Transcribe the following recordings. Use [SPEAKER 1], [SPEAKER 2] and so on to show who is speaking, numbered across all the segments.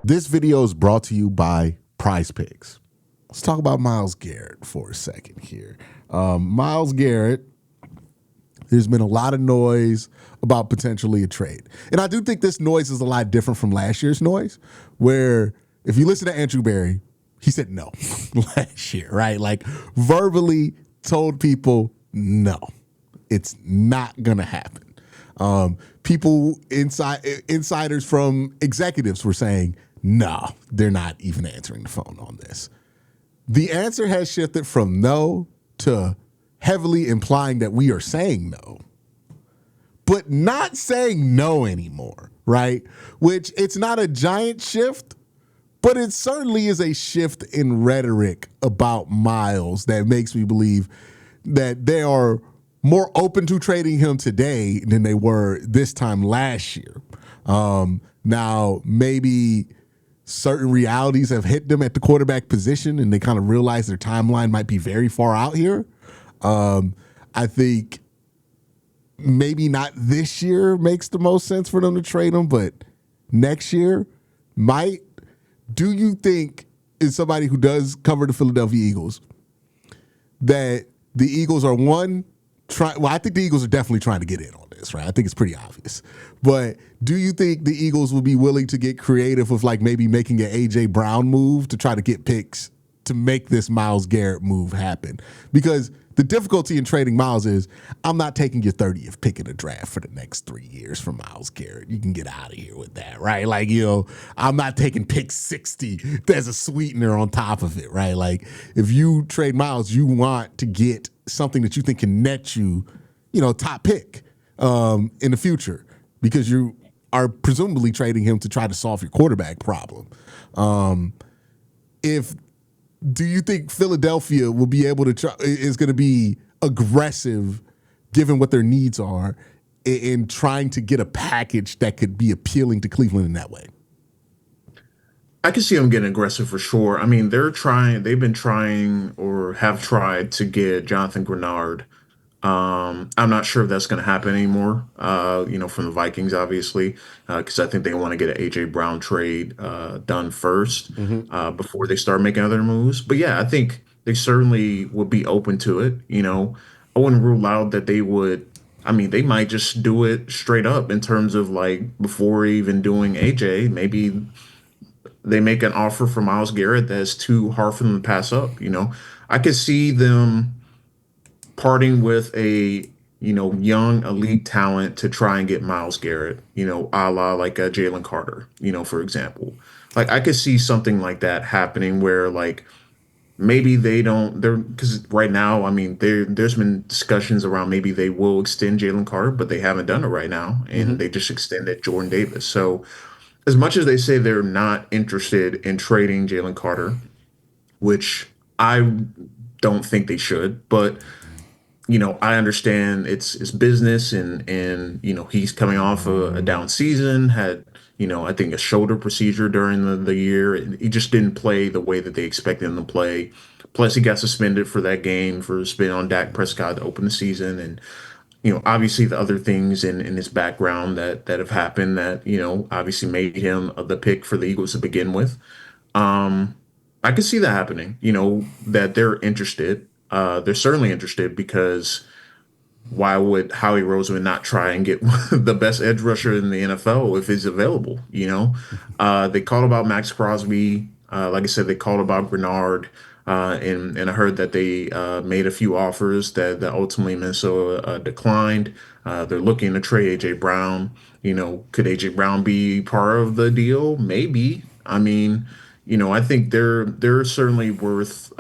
[SPEAKER 1] This video is brought to you by PrizePicks. Let's talk about Myles Garrett for a second here. Myles Garrett, there's been a lot of noise about potentially a trade. And I do think this noise is a lot different from last year's noise, where if you listen to Andrew Berry, he said no last year, right? Like verbally told people, no, it's not going to happen. People insiders from executives were saying, no, they're not even answering the phone on this. The answer has shifted from no to heavily implying that we are saying no, but not saying no anymore, right? Which it's not a giant shift, but it certainly is a shift in rhetoric about Myles that makes me believe that they are more open to trading him today than they were this time last year. Now, maybe certain realities have hit them at the quarterback position and they kind of realize their timeline might be very far out here. I think maybe not this year makes the most sense for them to trade him, but next year might. Do you think, as somebody who does cover the Philadelphia Eagles, that the Eagles are I think the Eagles are definitely trying to get in on this, right? I think it's pretty obvious. But do you think the Eagles will be willing to get creative with like maybe making an A.J. Brown move to try to get picks to make this Myles Garrett move happen? Because the difficulty in trading Myles is I'm not taking your 30th pick in the draft for the next 3 years for Myles Garrett. You can get out of here with that, right? Like, I'm not taking pick 60. There's a sweetener on top of it, right? Like, if you trade Myles, you want to get something that you think can net you, top pick in the future because you are presumably trading him to try to solve your quarterback problem. Do you think Philadelphia will be able to is going to be aggressive given what their needs are in trying to get a package that could be appealing to Cleveland in that way?
[SPEAKER 2] I can see them getting aggressive for sure. I mean, they've been trying or have tried to get Jonathan Grenard. I'm not sure if that's going to happen anymore, from the Vikings, obviously, because I think they want to get an A.J. Brown trade done first before they start making other moves. But yeah, I think they certainly would be open to it. I wouldn't rule out that they would. I mean, they might just do it straight up in terms of like before even doing AJ, maybe they make an offer for Myles Garrett that's too hard for them to pass up. I could see them parting with a young elite talent to try and get Myles Garrett, a la like a Jaylen Carter, for example. Like I could see something like that happening where like maybe they're because right now, I mean, there's been discussions around maybe they will extend Jaylen Carter, but they haven't done it right now, and they just extended Jordan Davis. So as much as they say they're not interested in trading Jaylen Carter, which I don't think they should, but I understand it's business and he's coming off a down season, had, I think a shoulder procedure during the year. And he just didn't play the way that they expected him to play. Plus he got suspended for that game for spitting on Dak Prescott to open the season. And, obviously the other things in his background that have happened that, obviously made him the pick for the Eagles to begin with. I could see that happening, that they're interested. They're certainly interested because why would Howie Roseman not try and get the best edge rusher in the NFL if he's available? They called about Max Crosby. Like I said, they called about Grenard. And I heard that they made a few offers that ultimately Minnesota declined. They're looking to trade A.J. Brown. Could A.J. Brown be part of the deal? Maybe. I mean, I think they're certainly worth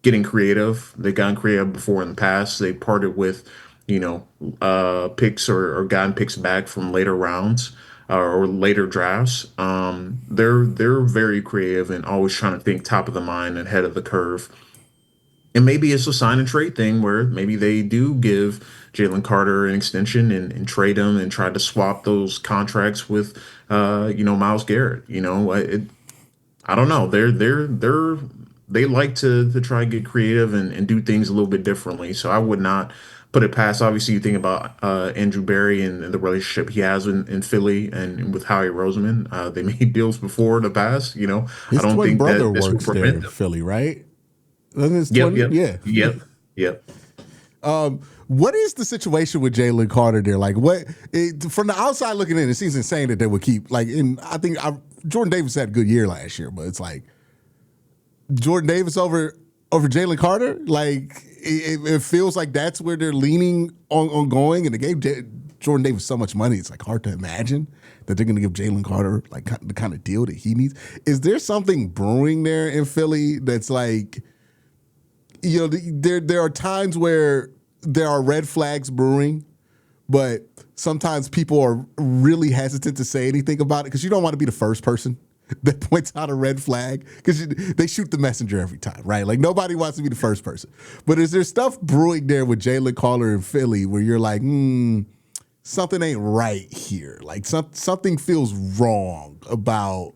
[SPEAKER 2] getting creative. They've gotten creative before in the past. They parted with, picks or gotten picks back from later rounds or later drafts. They're very creative and always trying to think top of the mind and ahead of the curve. And maybe it's a sign and trade thing where maybe they do give Jaylen Carter an extension and trade him and try to swap those contracts with, Myles Garrett. I don't know. They like to try and get creative and do things a little bit differently. So I would not put it past. Obviously, you think about Andrew Barry and the relationship he has in Philly and with Howie Roseman. They made deals before in the past. I
[SPEAKER 1] His
[SPEAKER 2] don't
[SPEAKER 1] twin
[SPEAKER 2] think
[SPEAKER 1] brother
[SPEAKER 2] that this will
[SPEAKER 1] works there
[SPEAKER 2] prevent
[SPEAKER 1] in
[SPEAKER 2] them.
[SPEAKER 1] Philly, right? Isn't his
[SPEAKER 2] Yep,
[SPEAKER 1] twin?
[SPEAKER 2] yep,
[SPEAKER 1] Yeah.
[SPEAKER 2] yep, yep.
[SPEAKER 1] What is the situation with Jaylen Carter there? Like, from the outside looking in, it seems insane that they would keep like. And I think Jordan Davis had a good year last year, but it's like Jordan Davis over Jaylen Carter. Like, it feels like that's where they're leaning on going. And they gave Jordan Davis so much money, it's like hard to imagine that they're going to give Jaylen Carter like the kind of deal that he needs. Is there something brewing there in Philly that's like? There are times where there are red flags brewing, but sometimes people are really hesitant to say anything about it because you don't want to be the first person that points out a red flag because they shoot the messenger every time, right? Like nobody wants to be the first person. But is there stuff brewing there with Jaylen Carter in Philly where you're like, something ain't right here? Like something feels wrong about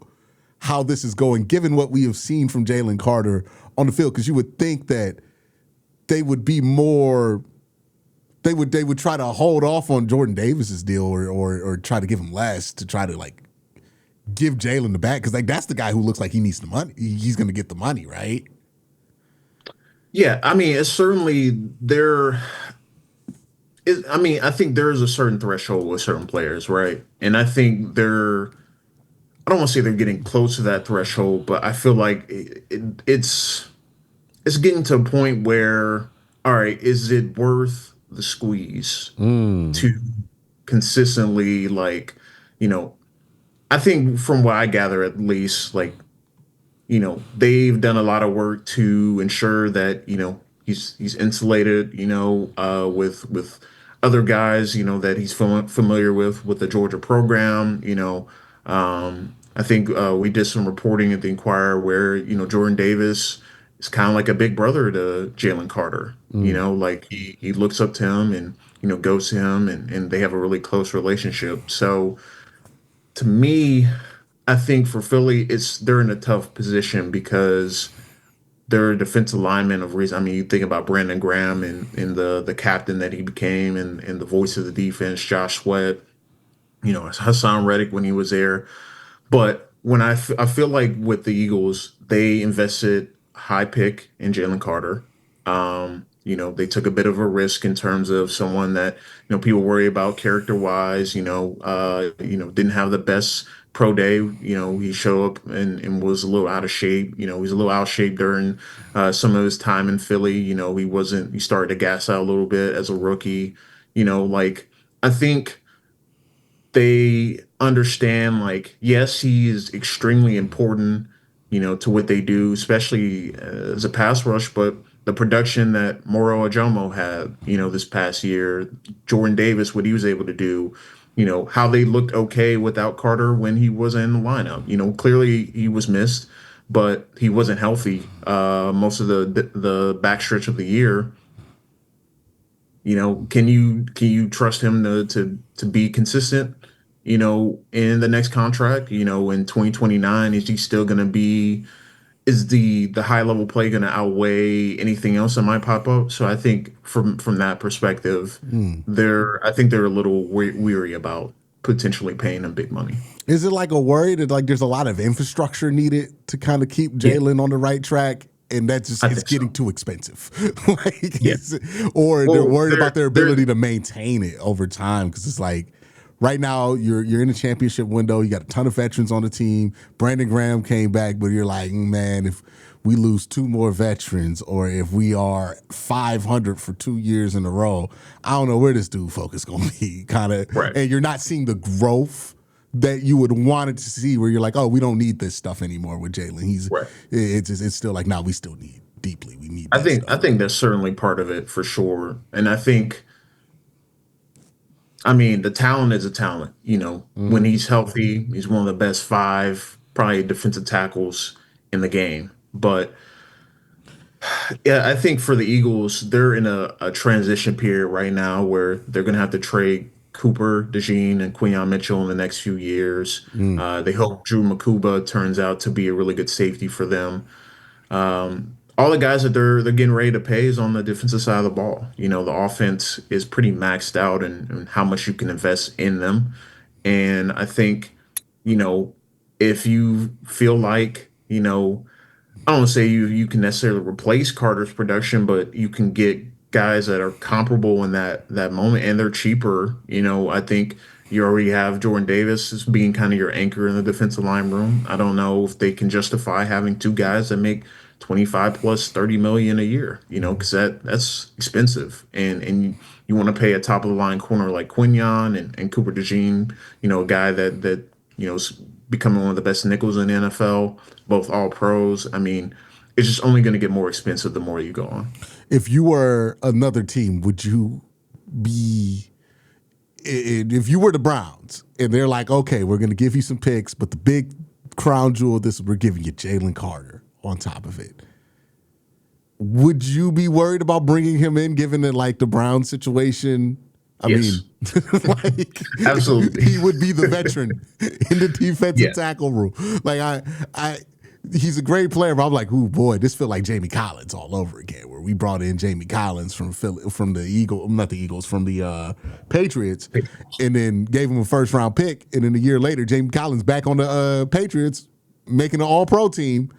[SPEAKER 1] how this is going, given what we have seen from Jaylen Carter on the field, because you would think that they would be more. They would try to hold off on Jordan Davis's deal or try to give him less to try to like give Jaylen the back because like that's the guy who looks like he needs the money. He's going to get the money, right?
[SPEAKER 2] Yeah, I mean, it's certainly there. I mean, I think there is a certain threshold with certain players, right? And I think they're. I don't want to say they're getting close to that threshold, but I feel like it's getting to a point where, all right, is it worth the squeeze to consistently like, you know, I think from what I gather at least, like they've done a lot of work to ensure that he's insulated, with other guys, that he's familiar with the Georgia program. I think we did some reporting at the Inquirer where Jordan Davis is kind of like a big brother to Jaylen Carter. Like he looks up to him and goes to him, and they have a really close relationship. So to me, I think for Philly, they're in a tough position because they're a defensive lineman of reason. I mean, you think about Brandon Graham and the captain that he became and the voice of the defense, Josh Sweat, Hassan Reddick when he was there. But when I feel like with the Eagles, they invested high pick in Jaylen Carter. They took a bit of a risk in terms of someone that, people worry about character wise, didn't have the best pro day. He showed up and was a little out of shape. He was a little out of shape during some of his time in Philly. He started to gas out a little bit as a rookie. Like I think they understand like yes he is extremely important to what they do, especially as a pass rush, but the production that Moro Ajomo had this past year, Jordan Davis, what he was able to do, how they looked okay without Carter when he wasn't in the lineup. Clearly he was missed, but he wasn't healthy most of the backstretch of the year. Can you trust him to be consistent? In the next contract, in 2029, is he still going to be? Is the high level play going to outweigh anything else that might pop up? So I think from that perspective, I think they're a little weary about potentially paying him big money.
[SPEAKER 1] Is it like a worry that like there's a lot of infrastructure needed to kind of keep
[SPEAKER 2] Yeah,
[SPEAKER 1] Jaylen on the right track? And that's just
[SPEAKER 2] I
[SPEAKER 1] it's
[SPEAKER 2] think so.
[SPEAKER 1] getting too expensive, like,
[SPEAKER 2] Yeah.
[SPEAKER 1] or they're
[SPEAKER 2] Well,
[SPEAKER 1] worried about their
[SPEAKER 2] they're
[SPEAKER 1] ability to maintain it over time because it's like right now you're in a championship window. You got a ton of veterans on the team. Brandon Graham came back, but you're like, man, if we lose two more veterans or if we are 500 for 2 years in a row, I don't know where this dude focus gonna be. Kind of,
[SPEAKER 2] right.
[SPEAKER 1] and you're not seeing the growth that you would want it to see where you're like, oh, we don't need this stuff anymore with Jaylen.
[SPEAKER 2] Right.
[SPEAKER 1] It's still like, nah, we still need deeply. We need that
[SPEAKER 2] I
[SPEAKER 1] stuff.
[SPEAKER 2] think that's certainly part of it for sure. And I think, I mean, the talent is a talent. When he's healthy, he's one of the best five, probably defensive tackles in the game. But yeah, I think for the Eagles, they're in a transition period right now where they're going to have to trade Cooper, DeJean, and Quinyon Mitchell in the next few years. They hope Drew Makuba turns out to be a really good safety for them. all the guys that they're getting ready to pay is on the defensive side of the ball. You know, the offense is pretty maxed out and how much you can invest in them. And I think, you know, if you feel like, I don't want to say you can necessarily replace Carter's production, but you can get guys that are comparable in that moment, and they're cheaper. I think you already have Jordan Davis as being kind of your anchor in the defensive line room. I don't know if they can justify having two guys that make 25 plus 30 million a year. Because that's expensive, and you want to pay a top of the line corner like Quinyon and Cooper DeJean. A guy that is becoming one of the best nickels in the NFL, both all pros. I mean, it's just only going to get more expensive the more you go on.
[SPEAKER 1] If you were another team, would you be? If you were the Browns and they're like, okay, we're going to give you some picks, but the big crown jewel of this, we're giving you Jaylen Carter on top of it. Would you be worried about bringing him in, given that like the Brown situation? I
[SPEAKER 2] Yes,
[SPEAKER 1] mean, like
[SPEAKER 2] absolutely.
[SPEAKER 1] he would be the veteran in the defensive
[SPEAKER 2] Yeah,
[SPEAKER 1] tackle room. Like he's a great player, but I'm like, ooh boy, this feel like Jamie Collins all over again. Where we brought in Jamie Collins from from the Eagles, not the Eagles, from the Patriots, and then gave him a first round pick, and then a year later, Jamie Collins back on the Patriots, making an All Pro team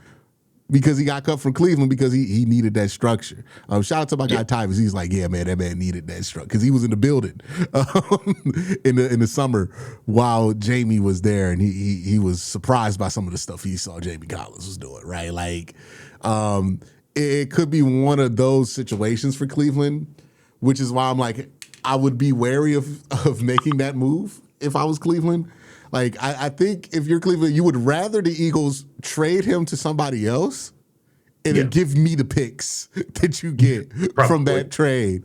[SPEAKER 1] because he got cut from Cleveland because he needed that structure. Shout out to my
[SPEAKER 2] yeah,
[SPEAKER 1] guy Tyvus. He's like, yeah, man, that man needed that structure because he was in the building in the summer while Jamie was there, and he was surprised by some of the stuff he saw Jamie Collins was doing. Right, like it could be one of those situations for Cleveland, which is why I'm like, I would be wary of making that move if I was Cleveland. Like, I think if you're Cleveland, you would rather the Eagles trade him to somebody else and then
[SPEAKER 2] yeah,
[SPEAKER 1] give me the picks that you get from
[SPEAKER 2] probably.
[SPEAKER 1] that trade.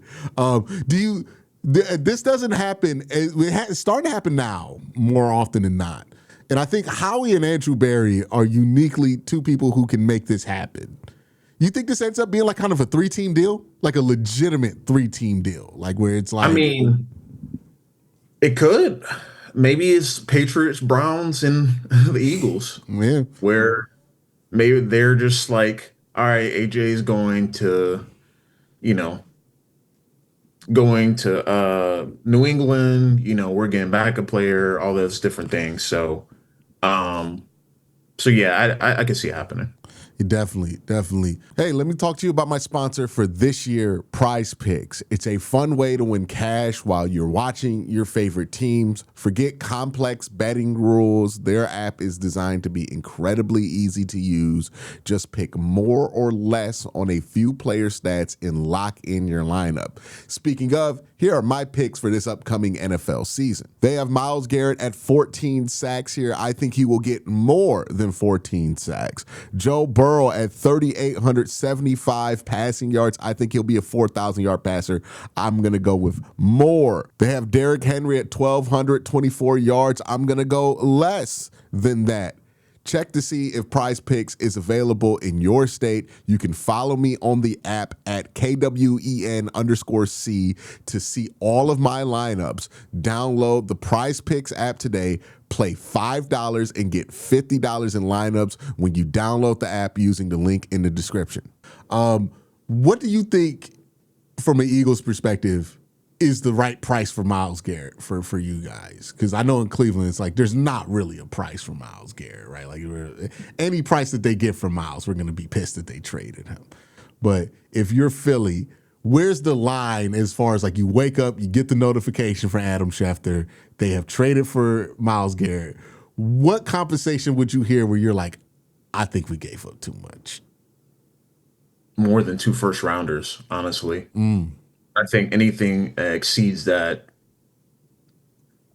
[SPEAKER 1] This doesn't happen. It's starting to happen now more often than not. And I think Howie and Andrew Berry are uniquely two people who can make this happen. You think this ends up being like kind of a 3-team deal? Like a legitimate 3-team deal? Like where it's
[SPEAKER 2] I
[SPEAKER 1] like,
[SPEAKER 2] mean, it could. Maybe it's Patriots, Browns, and the Eagles,
[SPEAKER 1] yeah,
[SPEAKER 2] where maybe they're just like, all right, AJ is you know, going to New England, we're getting back a player, all those different things. Um, so yeah, I can see it happening.
[SPEAKER 1] definitely, definitely. Hey, let me talk to you about my sponsor for this year, Prize Picks. It's a fun way to win cash while you're watching your favorite teams. Forget complex betting rules. Their app is designed to be incredibly easy to use. Just pick more or less on a few player stats and lock in your lineup. Speaking of, here are my picks for this upcoming NFL season. They have Myles Garrett at 14 sacks here. I think he will get more than 14 sacks. Joe Burrow at 3,875 passing yards. I think he'll be a 4,000-yard passer. I'm going to go with more. They have Derrick Henry at 1,224 yards. I'm going to go less than that. Check to see if Prize Picks is available in your state. You can follow me on the app at KWEN_C to see all of my lineups. Download the Prize Picks app today. Play $5 and get $50 in lineups when you download the app using the link in the description. What do you think, from an Eagles perspective, is the right price for Myles Garrett for you guys? Because I know in Cleveland, it's like there's not really a price for Myles Garrett, right? Like any price that they get for Myles, we're going to be pissed that they traded him. But if you're Philly, where's the line as far as like you wake up, you get the notification for Adam Schefter, they have traded for Myles Garrett. What compensation would you hear where you're like, I think we gave up too much?
[SPEAKER 2] More than two first rounders, honestly. I think anything exceeds that,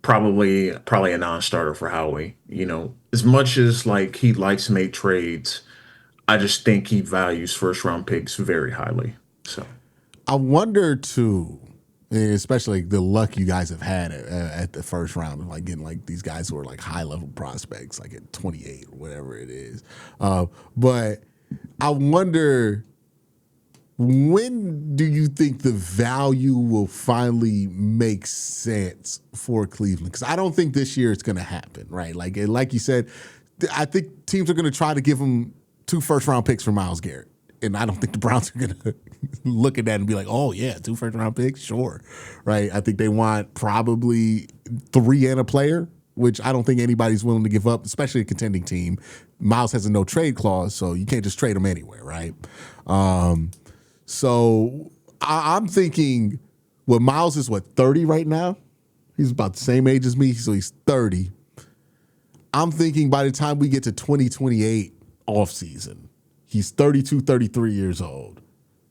[SPEAKER 2] probably a non-starter for Howie. As much as like he likes to make trades, I just think he values first round picks very highly. So
[SPEAKER 1] I wonder too, especially like the luck you guys have had at the first round, like getting like these guys who are like high level prospects, like at 28 or whatever it is. But I wonder, when do you think the value will finally make sense for Cleveland? Because I don't think this year it's going to happen, right? Like you said, I think teams are going to try to give him 2 first round picks for Myles Garrett. And I don't think the Browns are going to look at that and be like, oh, yeah, 2 first-round picks? Sure. Right? I think they want probably 3 and a player, which I don't think anybody's willing to give up, especially a contending team. Myles has a no-trade clause, so you can't just trade him anywhere, right? So I'm thinking, well, Myles is, 30 right now? He's about the same age as me, so he's 30. I'm thinking by the time we get to 2028 offseason, he's 32, 33 years old.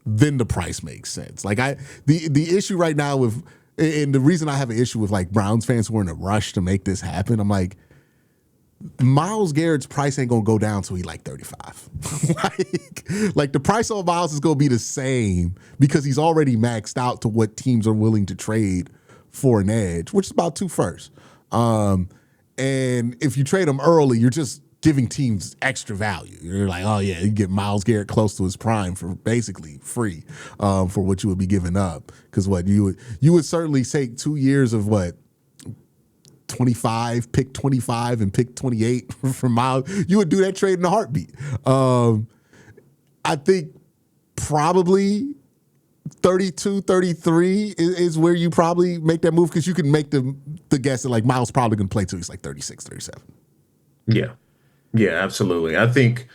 [SPEAKER 1] Then the price makes sense. Like the issue right now with, and the reason I have an issue with like Browns fans who are in a rush to make this happen, I'm like, Myles Garrett's price ain't gonna go down until he like 35. like the price on Myles is gonna be the same because he's already maxed out to what teams are willing to trade for an edge, which is about 2 firsts. And if you trade him early, you're just giving teams extra value. You're like, oh yeah, you get Myles Garrett close to his prime for basically free for what you would be giving up. Because what you would certainly take 2 years of 25, pick 25 and pick 28 from Myles. You would do that trade in a heartbeat. I think probably 32, 33 is where you probably make that move because you can make the guess that like Myles probably going to play till he's like 36, 37.
[SPEAKER 2] Yeah. Yeah, absolutely. I mean,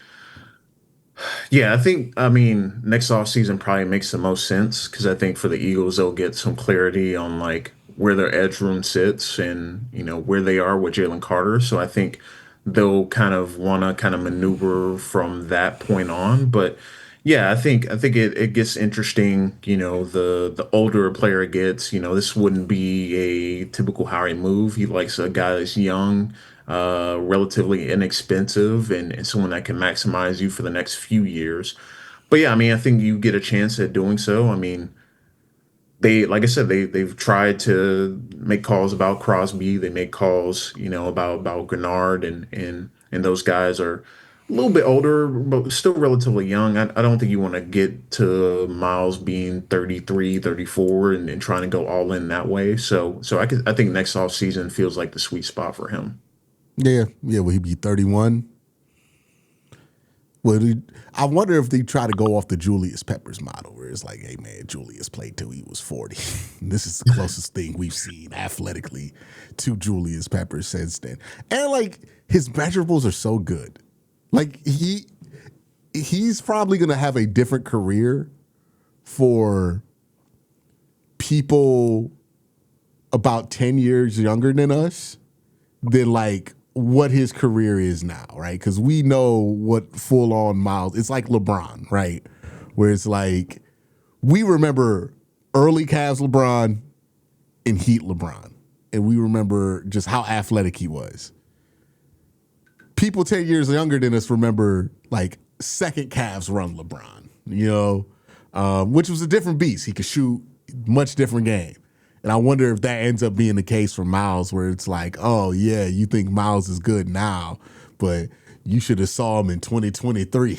[SPEAKER 2] next offseason probably makes the most sense because I think for the Eagles, they'll get some clarity on like where their edge room sits and, where they are with Jaylen Carter. So I think they'll kind of want to kind of maneuver from that point on. But yeah, I think it gets interesting, the older a player gets, this wouldn't be a typical Harry move. He likes a guy that's young, relatively inexpensive and someone that can maximize you for the next few years. But yeah, I mean, I think you get a chance at doing so. I mean, like I said, they've tried to make calls about Crosby. They make calls, about Grenard and those guys are a little bit older, but still relatively young. I don't think you want to get to Myles being 33, 34 and trying to go all in that way. So I think next off season feels like the sweet spot for him.
[SPEAKER 1] Yeah. Will he be 31? Well, I wonder if they try to go off the Julius Peppers model, where it's like, hey man, Julius played till he was 40. This is the closest thing we've seen athletically to Julius Peppers since then. And like his measurables are so good. Like he's probably gonna have a different career for people about 10 years younger than us than like what his career is now, right? Because we know what full on Myles, it's like LeBron, right? Where it's like, we remember early Cavs LeBron and Heat LeBron. And we remember just how athletic he was. People 10 years younger than us remember like second Cavs run LeBron, which was a different beast. He could shoot, much different game. And I wonder if that ends up being the case for Myles, where it's like, oh, yeah, you think Myles is good now, but you should have saw him in 2023.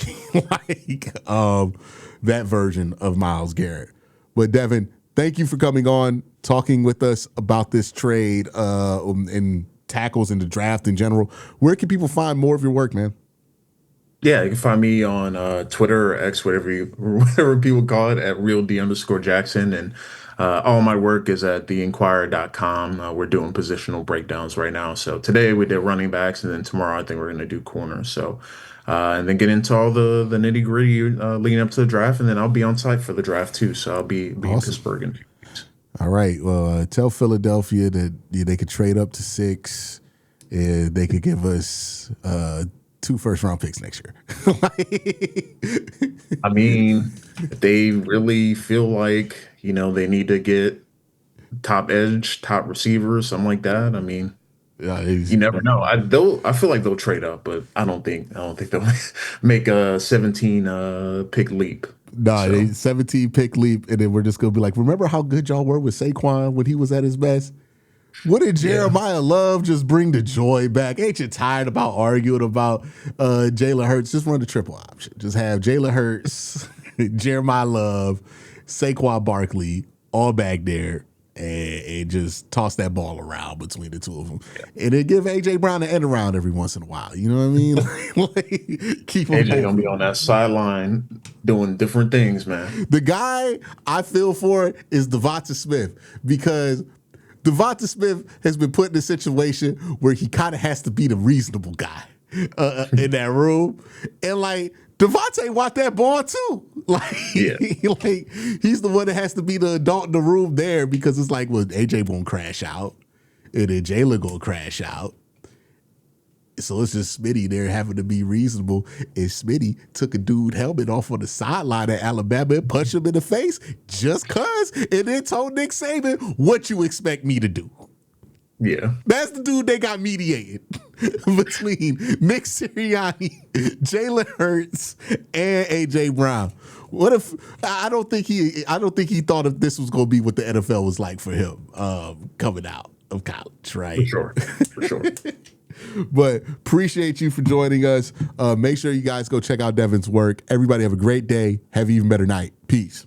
[SPEAKER 1] That version of Myles Garrett. But Devin, thank you for coming on, talking with us about this trade and tackles in the draft in general. Where can people find more of your work, man?
[SPEAKER 2] Yeah, you can find me on Twitter or X, whatever people call it, at reald_Jackson. And all my work is at theinquirer.com. We're doing positional breakdowns right now. So today we did running backs, and then tomorrow I think we're going to do corners. So, and then get into all the nitty gritty leading up to the draft, and then I'll be on site for the draft too. So I'll be in Pittsburgh.
[SPEAKER 1] All right. Well, tell Philadelphia that they could trade up to 6. They could give us 2 first-round picks next year.
[SPEAKER 2] I mean, if they really feel like, they need to get top edge, top receiver, something like that. I mean,
[SPEAKER 1] yeah,
[SPEAKER 2] you never know. I feel like they'll trade up, but I don't think they'll make a 17 pick leap.
[SPEAKER 1] Nah, they 17 pick leap, and then we're just gonna be like, remember how good y'all were with Saquon when he was at his best? What did Jeremiah Love just bring the joy back? Ain't you tired about arguing about Jalen Hurts? Just run the triple option. Just have Jalen Hurts, Jeremiah Love, Saquon Barkley all back there, and just toss that ball around between the two of them. And then give A.J. Brown an end around every once in a while. You know what I mean? Like, keep them
[SPEAKER 2] AJ
[SPEAKER 1] both.
[SPEAKER 2] gonna be on that sideline doing different things, man.
[SPEAKER 1] The guy I feel for is Devonta Smith, because Devonta Smith has been put in a situation where he kind of has to be the reasonable guy in that room. And like, Devontae want that ball too. Like,
[SPEAKER 2] Yeah.
[SPEAKER 1] like, he's the one that has to be the adult in the room there, because it's like, well, AJ won't crash out, and then Jaylen gonna crash out. So it's just Smitty there having to be reasonable. And Smitty took a dude helmet off on the sideline at Alabama and punched him in the face just cuz, and then told Nick Saban, what you expect me to do?
[SPEAKER 2] Yeah.
[SPEAKER 1] That's the dude they got mediated between Nick Sirianni, Jalen Hurts, and A.J. Brown. What if I don't think he thought if this was going to be what the NFL was like for him coming out of college, right?
[SPEAKER 2] For sure.
[SPEAKER 1] But appreciate you for joining us. Make sure you guys go check out Devin's work. Everybody have a great day. Have an even better night. Peace.